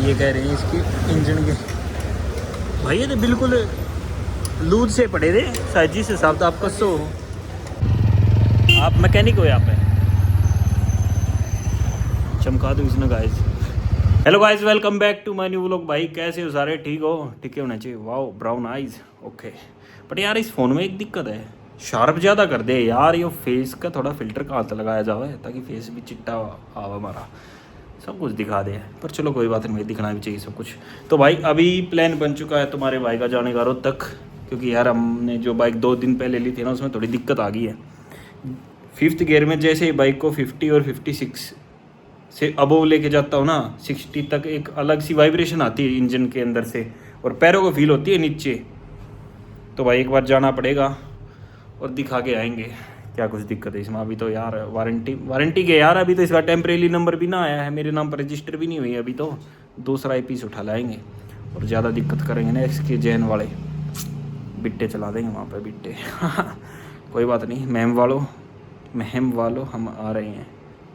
ये कह रहे हैं इसकी इंजन के भाई ये तो बिल्कुल लूज से पड़े थे साइजी से साहब। तो आप कसो, आप मैकेनिक हो यहाँ पे, चमका दो इसने guys. Hello guys, welcome back to my new vlog. भाई कैसे हो सारे, ठीक हो? ठीक है होना चाहिए। Wow brown eyes, okay. But यार इस फ़ोन में एक दिक्कत है, शार्प ज़्यादा कर दे यार। ये फेस का थोड़ा फिल्टर कहाँ तक लगाया जाए ताकि फेस भी चिट्टा आवा हमारा, सब कुछ दिखा दे। पर चलो कोई बात नहीं, दिखना भी चाहिए सब कुछ। तो भाई अभी प्लान बन चुका है तुम्हारे भाई का जाने का रोहतक, क्योंकि यार हमने जो बाइक 2 दिन पहले ली थी ना उसमें थोड़ी दिक्कत आ गई है। 5th गियर में जैसे ही बाइक को 50 और 56 से अबोव लेके जाता हूँ ना, 60 तक एक अलग सी वाइब्रेशन आती है इंजन के अंदर से, और पैरों को फील होती है नीचे। तो भाई एक बार जाना पड़ेगा और दिखा के आएंगे क्या कुछ दिक्कत है इसमें। अभी तो यार वारंटी के यार, अभी तो इसका टेम्परेरी नंबर भी ना आया है, मेरे नाम पर रजिस्टर भी नहीं हुई अभी। तो दूसरा पीस उठा लाएंगे और ज़्यादा दिक्कत करेंगे ना, इसके जैन वाले बिट्टे चला देंगे वहाँ पे बिट्टे। कोई बात नहीं, महम वालों हम आ रहे हैं,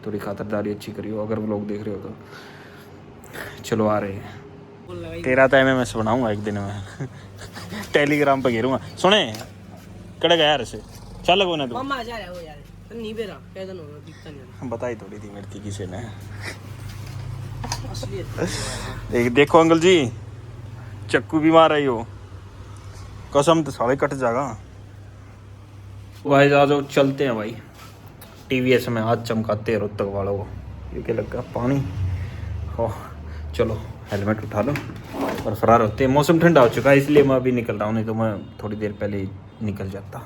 थोड़ी खातरदारी अच्छी करियो अगर वो लोग देख रहे हो तो। चलो आ रहे हैं। तेरा तो MMS बनाऊंगा एक दिन में। टेलीग्राम पर घेरूंगा। सुने कड़े गया यार से चल लगो ना तू। मम्मा जा रहा है वो यार, तो नहीं बेरा कैसा ना होगा, दिखता नहीं। बताई थोड़ी थी मेरे किसी ने। असली देखो अंकल जी, चक्कू भी मार रही हो, कसम तो साले कट जाएगा। भाई आ जाओ चलते हैं भाई, TVS में हाथ चमकाते हैं रोहतक वालों को। ये क्या लगा पानी हो। चलो हेलमेट उठा लो और फरार होते हैं। मौसम ठंडा हो चुका है इसलिए मैं अभी निकल रहा हूँ, नहीं तो मैं थोड़ी देर पहले ही निकल जाता।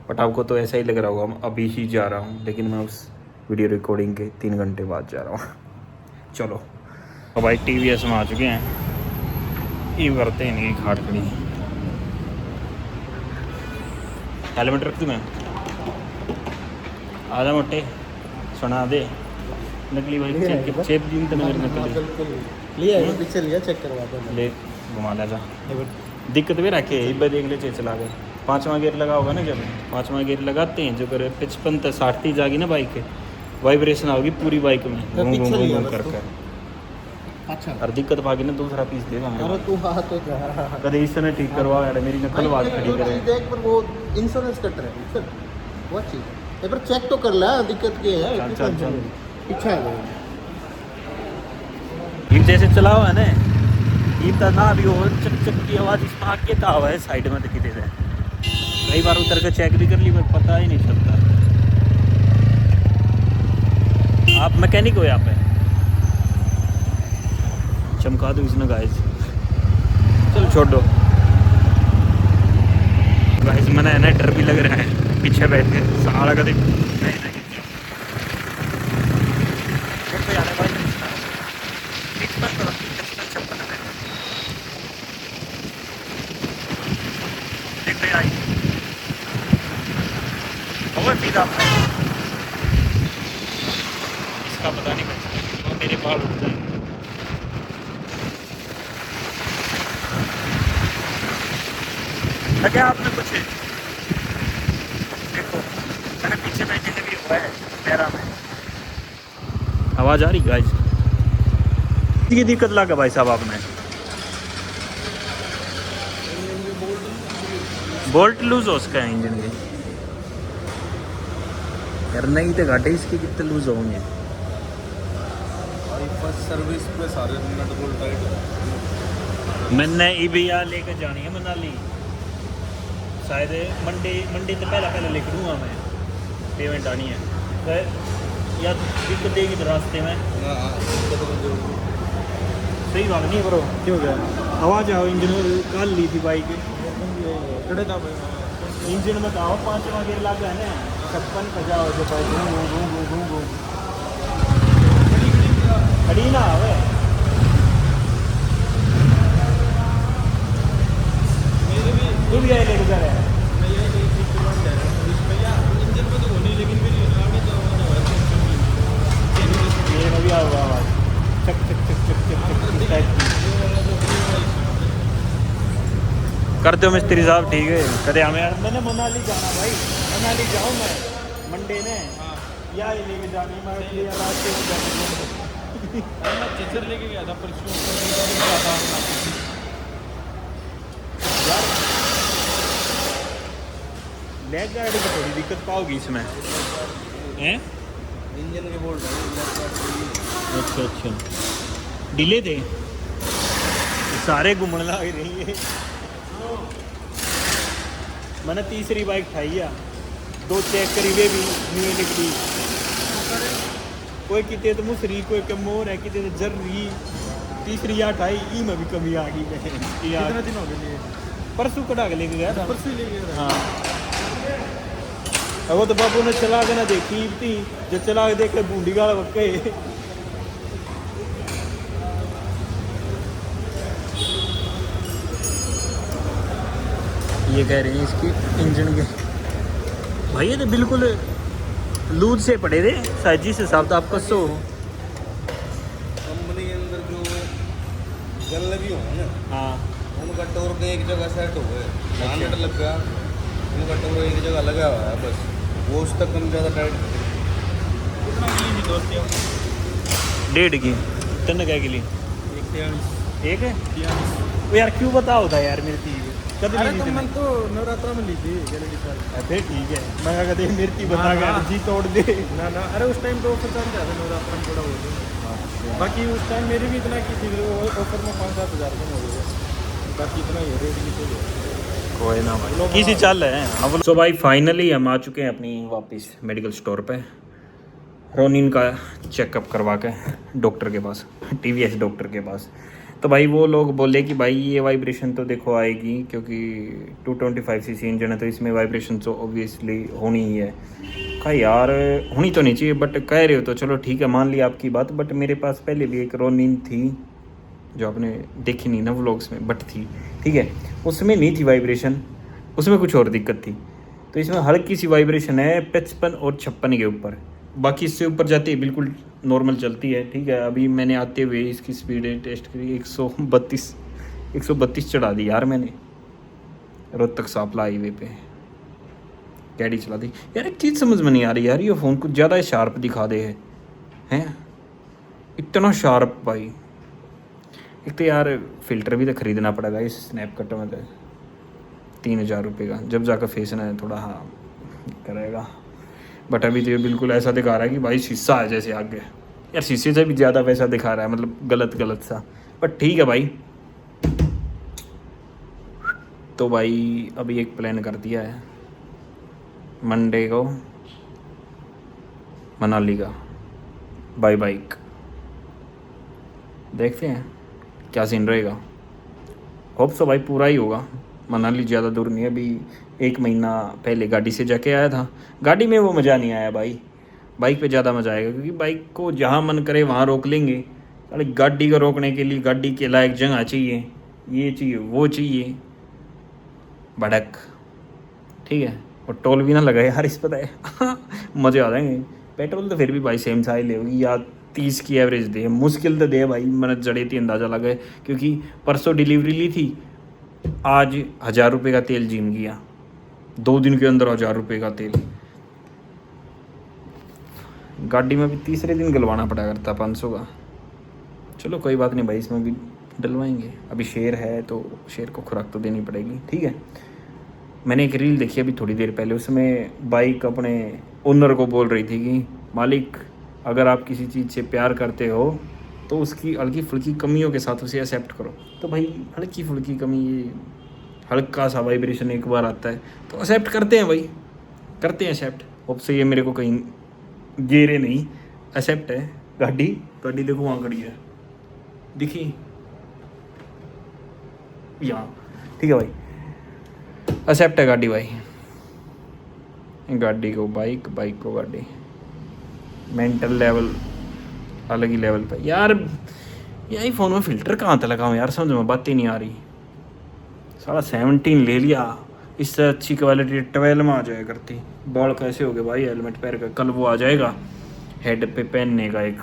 बट आपको तो ऐसा ही लग रहा होगा मैं अभी ही जा रहा हूँ, लेकिन मैं उस वीडियो रिकॉर्डिंग के 3 घंटे बाद जा रहा हूँ। चलो अब भाई TVS में आ चुके हैं, ये करते हैं इनकी खाट खड़ी। हेलमेट रख दूँ मैं, आधा मोटे सुना दे। नकली भाई चेप दिन तो मेरे नकली लिया है, पिक्चर लिया, चेक करवा दो। ले घुमा ले जा। दिक्कत भी रखे एक बार देख ले, चला गए। 5वां गियर लगा होगा ना, जब 5वां गियर लगाते हैं जो करे 55 तक 60 तक जाएगी ना बाइक, वाइब्रेशन आओगी पूरी बाइक में घूम घूम घूम कर कर। अच्छा और दिक्कत भागी ना, दूसरा पीस देगा। अरे तू हां तो जा कदे इस तरह ठीक करवा यार, मेरी नकल बात खड़ी करे। देख पर वो इंश्योरेंस कट रहा है सर, वो चीज एक बार चेक तो कर ले, दिक्कत क्या है। चल पीछे आ गया ये जैसे चला हुआ है ना, ये तना भी हो चक चक की आवाज़ इसमें आके था हुआ है साइड में, तो कितने से कई बार उतर के चेक भी कर ली, पर पता ही नहीं चलता। आप मैकेनिक हो यहाँ पे, चमका दो इसने गाइस। चलो छोड़ दो गाइस, मैंने है ना डर भी लग रहा है पीछे बैठ के सारा का देख। इसका पता नहीं कैसे मेरे बाल उठ जाए। क्या आपने कुछ देखो, मैंने पीछे बैठे से भी हुआ है पैरा में आवाज़ आ रही गाइस। ये दिक्कत लगा भाई साहब आपने, बोल्ट लूज हो उसका इंजन के यार। नहीं तो घाटे इसके कितने लूज होंगे। फर्स्ट सर्विस पे सारे नट बोल्ट टाइट। मैंने EBR लेकर जानी है मनाली, शायद मंडे तो पहला लेकर दूँगा मैं, पेमेंट आनी है तो या दिक्कत देगी तो रास्ते में। सही बात नहीं ब्रो, क्यों गया आवाज़ आओ इंजन में काल ली थी बाइक कड़े था इंजन में कहा 5वां गियर लग गया ना, 56 पे जाओ जो घूम खड़ी ना आवे। तू भी यही लेके जा रहा है इंजन में तो होनी, लेकिन मेरी आगे तो ये में भी आ हुआ आवाज़ चक चक चक चक चक चक टाइप की। करते हो मिस्त्री साहब, ठीक है कदे हमें यार। मैंने मनाली जाना भाई, मनाली जाऊँ मैं मंडे ने, या ये लेके जानी मैं रास्ते में जाने। मैं चेचर लेके गया था परसों यार बैक गाड़ी की थोड़ी दिक्कत पाओगी इसमें हैं? इंजन के बोल्ट अच्छा अच्छा डिले थे सारे घूमने लग रही है। मैंने तीसरी बाइक उठाई है, 2 चेक करी वे भी नहीं निकली। कोई कितने तो मुसरी कोई कमोर है कितने तो जर्री, तीसरी या उठाई ई में भी कमी आ गई। कितना दिन हो गए परसों कटा के लेके गया था। परसों ले गया था। हाँ अब वो तो बाबू ने चला के ना देखी थी, जब चला के देख के बूंदी गाल वक्के। ये कह रहे हैं इसकी इंजन के भाई ये तो बिल्कुल लूज से पड़े थे साइजी से साफ तो आपको सो। कंपनी के अंदर जो जल लगी हो ना हाँ उनका टोर के एक जगह सेट हो गए, नट लग गया, उनका टोर एक जगह लगा हुआ है बस, वो उस तक कम ज़्यादा टाइट। कितना की भी दोस्त है 1.5 की तन क्या के लिए 1 एक है वो यार क्यों बताओ था यार मेरी चीज कद अरे ली तो थी मैं तो नवरात्रा में ली थी गैलेडी साल। फिर ठीक है मैं कहा कहते मेरी बता हाँ, गया हाँ। जी तोड़ दे। ना ना अरे उस टाइम तो ऑफर चल रहा था नवरात्रा में थोड़ा हो बाकी उस टाइम मेरी भी इतना की थी, वो ऑफर में 5-7 हज़ार कम हो गए, बाकी इतना ही रेट नीचे गया। कोई ना भाई किसी चल है अब। सो भाई फाइनली हम आ चुके हैं अपनी वापस मेडिकल स्टोर पे, रोनिन का चेकअप करवा के डॉक्टर के पास, टीवीएस डॉक्टर के पास। तो भाई वो लोग बोले कि भाई ये वाइब्रेशन तो देखो आएगी क्योंकि 225 सीसी इंजन है तो इसमें वाइब्रेशन तो ऑब्वियसली होनी ही है। कहा यार होनी तो नहीं चाहिए बट कह रहे हो तो चलो ठीक है मान लिया आपकी बात, बट मेरे पास पहले भी एक रोनिन थी जो आपने देखी नहीं ना व्लॉग्स में बट थी, ठीक है, उसमें नहीं थी वाइब्रेशन, उसमें कुछ और दिक्कत थी। तो इसमें हल्की सी वाइब्रेशन है 55 और 56 के ऊपर, बाकी इससे ऊपर जाती है बिल्कुल नॉर्मल चलती है, ठीक है। अभी मैंने आते हुए इसकी स्पीड टेस्ट करी 132 चढ़ा दी यार मैंने रोहतक सापला हाईवे पे, कैडी चला दी यार। एक चीज़ समझ में नहीं आ रही यार, ये फ़ोन कुछ ज़्यादा शार्प दिखा दे हैं इतना शार्प भाई। एक तो यार फ़िल्टर भी तो ख़रीदना पड़ेगा इस स्नैपकट में, तो 3000 रुपये का, जब जाकर फेस ना थोड़ा हाँ करेगा। बट अभी तो बिल्कुल ऐसा दिखा रहा है कि भाई शीशा है जैसे आगे, यार शीशे से भी ज़्यादा वैसा दिखा रहा है, मतलब गलत सा, बट ठीक है भाई। तो भाई अभी एक प्लान कर दिया है मंडे को मनाली का बाय बाइक, देखते हैं क्या सीन रहेगा। होप सो भाई पूरा ही होगा, मनाली ज़्यादा दूर नहीं है। अभी 1 महीना पहले गाड़ी से जाके आया था, गाड़ी में वो मज़ा नहीं आया भाई, बाइक पे ज़्यादा मज़ा आएगा क्योंकि बाइक को जहाँ मन करे वहाँ रोक लेंगे। अरे गाड़ी को रोकने के लिए गाड़ी के लायक जगह चाहिए, ये चाहिए वो चाहिए, भड़क, ठीक है। और टोल भी ना लगा यार इस पर है मज़े आ जाएंगे। पेट्रोल तो फिर भी भाई सेम सा ही लेगी या 30 की एवरेज दे, मुश्किल तो दे भाई, मैंने जड़े थी अंदाज़ा लगा क्योंकि परसों डिलीवरी ली थी, आज 1000 रुपये का तेल जीम गया, 2 दिन के अंदर 1000 रुपये का तेल। गाड़ी में भी तीसरे दिन गलवाना पड़ा करता 500 का, चलो कोई बात नहीं भाई, इसमें भी डलवाएंगे। अभी शेर है तो शेर को खुराक तो देनी पड़ेगी, ठीक है। मैंने एक रील देखी अभी थोड़ी देर पहले, उसमें बाइक अपने ओनर को बोल रही थी कि मालिक अगर आप किसी चीज़ से प्यार करते हो तो उसकी हल्की फुल्की कमियों के साथ उसे एक्सेप्ट करो। तो भाई हल्की फुल्की कमी, ये हल्का सा वाइब्रेशन एक बार आता है तो एक्सेप्ट करते हैं भाई, करते हैं एक्सेप्ट। होप से ये मेरे को कहीं गेरे नहीं, एक्सेप्ट है। गाड़ी देखो वहाँ खड़ी है, दिखी यहाँ, ठीक है भाई, एक्सेप्ट है गाड़ी भाई। गाड़ी को बाइक, बाइक को गाड़ी, मेंटल लेवल अलग ही लेवल पे यार। ये फ़ोन में फ़िल्टर कहाँ तक लगाऊँ यार, समझ में बात ही नहीं आ रही। साला 17 ले लिया, इससे अच्छी क्वालिटी 12 में आ जाया करती। बाल कैसे हो गए भाई हेलमेट पहन कर, कल वो आ जाएगा हेड पे पहनने का एक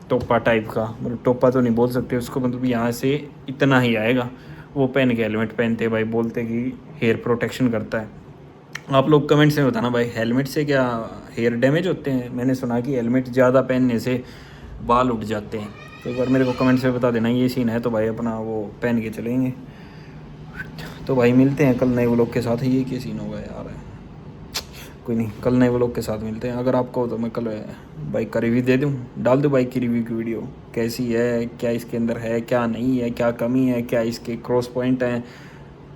टोपा टाइप का, मतलब टोपा तो नहीं बोल सकते उसको, मतलब यहाँ से इतना ही आएगा, वो पहन के हेलमेट पहनते भाई, बोलते कि हेयर प्रोटेक्शन करता है। आप लोग कमेंट्स में बताना भाई हेलमेट से क्या हेयर डैमेज होते हैं। मैंने सुना कि हेलमेट ज़्यादा पहनने से बाल उठ जाते हैं। तो एक बार मेरे को कमेंट्स में बता देना ये सीन है तो भाई अपना वो पहन के चलेंगे। तो भाई मिलते हैं कल नए व्लॉग के साथ। ये क्या सीन होगा यार, कोई नहीं, कल नए व्लॉग के साथ मिलते हैं। अगर आपको तो मैं कल बाइक का रिव्यू दे दूँ, डाल दूँ बाइक की रिव्यू की वीडियो, कैसी है, क्या इसके अंदर है, क्या नहीं है, क्या कमी है, क्या इसके क्रॉस पॉइंट हैं,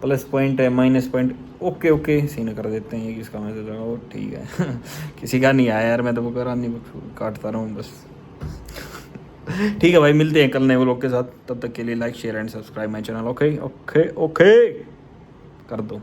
प्लस पॉइंट है, माइनस पॉइंट। ओके सीन कर देते हैं। ये किसका मैसेज है? ओ ठीक है किसी का नहीं आया यार, मैं तो वो करा नहीं, काटता रहा हूँ बस ठीक है भाई, मिलते हैं कल नए व्लॉग के साथ। तब तक के लिए like share and subscribe my channel. Okay कर दो।